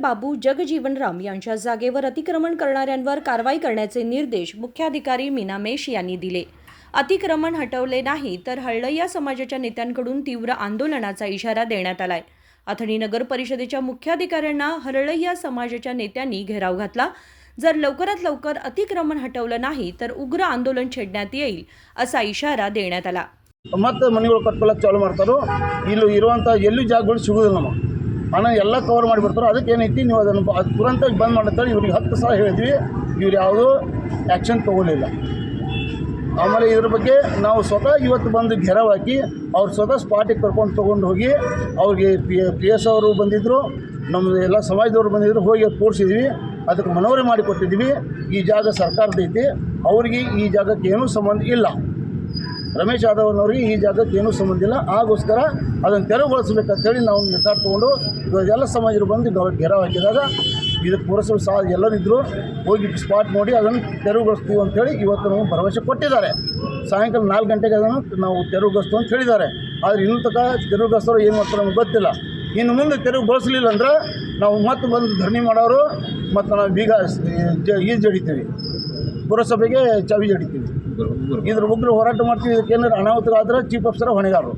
बाबू जगजीवनराम यांच्या जागेवर अतिक्रमण करणाऱ्यांवर कारवाई करण्याचे निर्देश मुख्याधिकारी मीना मेश यांनी दिले। अतिक्रमण हटवले नाही तर हळ्ळय्या समाजाच्या नेत्यांकडून तीव्र आंदोलनाचा इशारा देण्यात आलाय। अथणी नगर परिषदेच्या मुख्याधिकाऱ्यांना हळ्ळय्या समाजाच्या नेत्यांनी घेराव घातला। जर लवकरात लवकर अतिक्रमण हटवलं नाही तर उग्र आंदोलन छेडण्यात येईल असा इशारा देण्यात आला। ಮತ್ತೆ ಮನೆಗಳು ಕಟ್ಕೊಳ್ಳೋಕೆ ಚಾಲು ಮಾಡ್ತಾರೋ ಇಲ್ಲಿ ಇರುವಂಥ ಎಲ್ಲಿ ಜಾಗಗಳು ಸಿಗೋದಿಲ್ಲ ನಮಗೆ ಹಣ ಎಲ್ಲ ಕವರ್ ಮಾಡಿ ಬರ್ತಾರೋ ಅದಕ್ಕೆ ಏನೈತಿ ನೀವು ಅದನ್ನು ತುರಂತಾಗಿ ಬಂದ್ ಮಾಡ್ತಾರೆ ಇವ್ರಿಗೆ 10 ಸಲ ಹೇಳಿದ್ವಿ ಇವ್ರು ಯಾವುದೂ ಆ್ಯಕ್ಷನ್ ತೊಗೊಳ್ಳಿಲ್ಲ। ಆಮೇಲೆ ಇದ್ರ ಬಗ್ಗೆ ನಾವು ಸ್ವತಃ ಇವತ್ತು ಬಂದು ಘೆರಾವ್ ಹಾಕಿ ಅವ್ರು ಸ್ವತಃ ಸ್ಪಾಟಿಗೆ ಕರ್ಕೊಂಡು ತೊಗೊಂಡು ಹೋಗಿ ಅವ್ರಿಗೆ ಪಿ ಎಸ್ ಅವರು ಬಂದಿದ್ದರು, ನಮ್ಮದು ಎಲ್ಲ ಸಮಾಜದವರು ಬಂದಿದ್ದರು, ಹೋಗಿ ತೋರಿಸಿದ್ವಿ, ಅದಕ್ಕೆ ಮನವರಿ ಮಾಡಿಕೊಟ್ಟಿದ್ವಿ ಈ ಜಾಗ ಸರ್ಕಾರದೈತಿ, ಅವರಿಗೆ ಈ ಜಾಗಕ್ಕೆ ಏನೂ ಸಂಬಂಧ ಇಲ್ಲ, ರಮೇಶ್ ಯಾದವ್ನವ್ರಿಗೆ ಈ ಜಾಗಕ್ಕೆ ಏನೂ ಸಂಬಂಧ ಇಲ್ಲ, ಆಗೋಸ್ಕರ ಅದನ್ನು ತೆರವುಗೊಳಿಸಬೇಕಂತೇಳಿ ನಾವು ನಿರ್ಧಾರ ತೊಗೊಂಡು ಎಲ್ಲ ಸಮಾಜರು ಬಂದು ಘೆರಾವ್ ಹಾಕಿದಾಗ ಇದಕ್ಕೆ ಪುರಸಭೆ ಎಲ್ಲರಿದ್ದರು, ಹೋಗಿ ಸ್ಪಾಟ್ ನೋಡಿ ಅದನ್ನು ತೆರವುಗೊಳಿಸ್ತೀವಿ ಅಂಥೇಳಿ ಇವತ್ತು ನಾವು ಭರವಸೆ ಕೊಟ್ಟಿದ್ದಾರೆ। ಸಾಯಂಕಾಲ 4 ಗಂಟೆಗೆ ಅದನ್ನು ನಾವು ತೆರವುಗೊಳಿಸ್ತೀವಿ ಅಂತ ಹೇಳಿದ್ದಾರೆ। ಆದರೆ ಇನ್ನೂ ತನಕ ತೆರವುಗೊಳಿಸೋರು ಏನು ಮಾಡ್ತಾರೆ ನಮ್ಗೆ ಗೊತ್ತಿಲ್ಲ। ಇನ್ನು ಮುಂದೆ ತೆರವುಗೊಳಿಸಲಿಲ್ಲ ಅಂದ್ರೆ ನಾವು ಮತ್ತೆ ಬಂದು ಧರಣಿ ಮಾಡೋರು ಮತ್ತು ನಾವು ಬೀಗ ಈಜು ಜಡಿತೀವಿ, ಪುರಸಭೆಗೆ ಚಾವಿ ಜಡಿತೀವಿ, ಇದ್ರ ಉಗ್ರ ಹೋರಾಟ ಮಾಡ್ತೀವಿ। ಇದಕ್ಕೆ ಏನಾದ್ರು ಅನಾಹುತ ಆದರೆ ಚೀಫ್ ಆಫೀಸರ್ ಹೊಣೆಗಾರರು।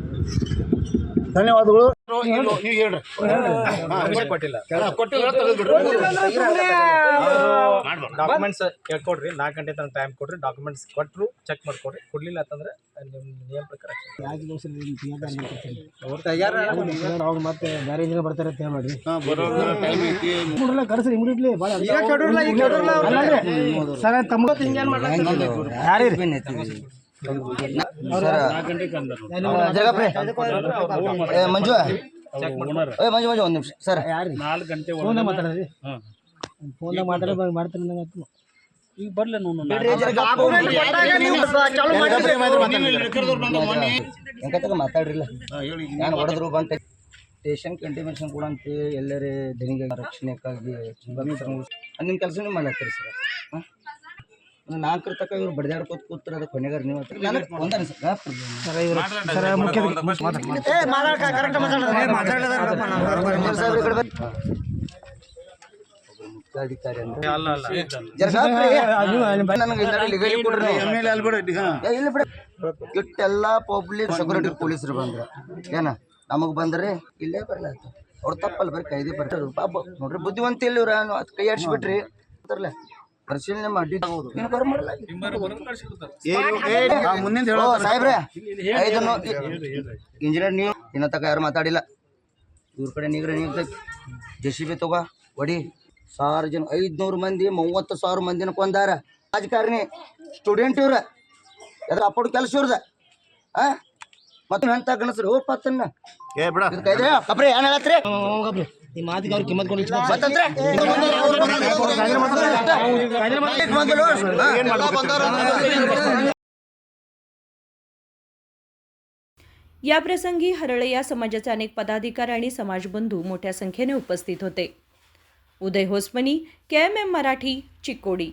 ಧನ್ಯವಾದಗಳು। ಡಾಕ್ಯುಮೆಂಟ್ಸ್ ಕೇಳ್ಕೊಡ್ರಿ, 4 ಗಂಟೆ ತನಕ ಟೈಮ್ ಕೊಡ್ರಿ, ಡಾಕ್ಯುಮೆಂಟ್ಸ್ ಕೊಟ್ಟರು ಚೆಕ್ ಮಾಡ್ಕೊಡ್ರಿ, ಕೊಡಲಿಲ್ಲ ಅಂತಂದ್ರೆ ನಿಮ್ಮ ನಿಯಮ ಪ್ರಕಾರ ಅವ್ರು ಮತ್ತೆ ಮ್ಯಾರೇಜ್ ಬರ್ತಾರೆ ಅಂತ ಮಾಡಿ ಕರೆಸ್ರಿ ಇಮಿಡಿಯೇಟ್ಲಿ ಸರ್ ತಮ್ಮ ಮಂಜು ಮಂಜು ಒಂದು ನಿಮಿಷ ಸರ್ 4 ಗಂಟೆ ಫೋನ್ ಮಾತಾಡ್ರಿ, ಫೋನ್ ಮಾಡ್ತಾರೆ ಈಗ ಬರ್ಲಿ ಮಾತಾಡ್ರಿಲ್ಲ ನಾನು ಹೊಡೆದ್ರು ಬಂತ ಸ್ಟೇಷನ್ ಇಂಟಿಮೇಷನ್ ಕೂಡ ಅಂತ ಎಲ್ಲರೇ ದನಿಗೆ ರಕ್ಷಣೆಗಾಗಿ ನಿಮ್ಮ ಕೆಲಸ ನೀವು ಮಾಡ್ಲಾಗ್ತೀರಿ ಸರ್। ನಾಲ್ಕರ ತನಕ ಇವ್ರು ಬಡ್ದಾಡ್ಕೋತ ಕೂತ್ರೆ ಅದಕ್ಕೆ ಕೊನೆಗಾರ ನೀವು ಒಂದೇ ಮುಖ್ಯಾಧಿಕಾರಿ ಇಟ್ಟೆಲ್ಲ ಪಬ್ಲಿಕ್ ಸೆಕ್ಯೂರಿಟಿ ಪೊಲೀಸರು ಬಂದ್ರೆ ಏನ ನಮಗೆ ಬಂದ್ರೆ ಇಲ್ಲೇ ಬರಲ್ಲ ಅವ್ರು ತಪ್ಪಲ್ಲ ಬರೀ ಕೈದಿ ಬರ್ತಾರೆ ಪಾಪ ನೋಡ್ರಿ ಬುದ್ಧಿವಂತ ಇಲ್ಲ ಇವ್ರ ಅದು ಕೈ ಆಡಿಸ್ಬಿಟ್ರಿ ಅಂತಾರಲ್ಲ ಪರಿಶೀಲನೆ ಮಾಡಿ ಸಾಹೇಬ್ರೆ ಇಂಜಿನಿಯರ್ ನೀವು ಇನ್ನ ತಕ ಯಾರು ಮಾತಾಡಿಲ್ಲ, ಇವ್ರ ಕಡೆ ನೀಗ್ರೆ JCB ತಗೋ ಒಡಿ 1000 ಜನ 500 ಮಂದಿ 30,000 ಮಂದಿನ ಕೊಂದಾರ ರಾಜಕಾರಣಿ ಸ್ಟೂಡೆಂಟ್ ಇವ್ರ ಎದ್ರ ಅಪ್ಪಡು ಕೆಲಸ ಇವ್ರದ ಮತ್ತೆ ಅಂತ ಗಣಸರು ಹೋಗ್ಪತ್ತನ್ನ ಕಪ್ರಿ ಏನ್ ಹೇಳತ್ರಿ ಮಾತಿಗೆ ಅವ್ರು ಕಿಮ್ಮತ್ ಕೊಡಿ या प्रसंगी हरळय्या समाजाचे अनेक पदाधिकारी आणि समाजबंधू मोठ्या संख्येने उपस्थित होते। उदय होसमनी, KMM मराठी, चिकोडी।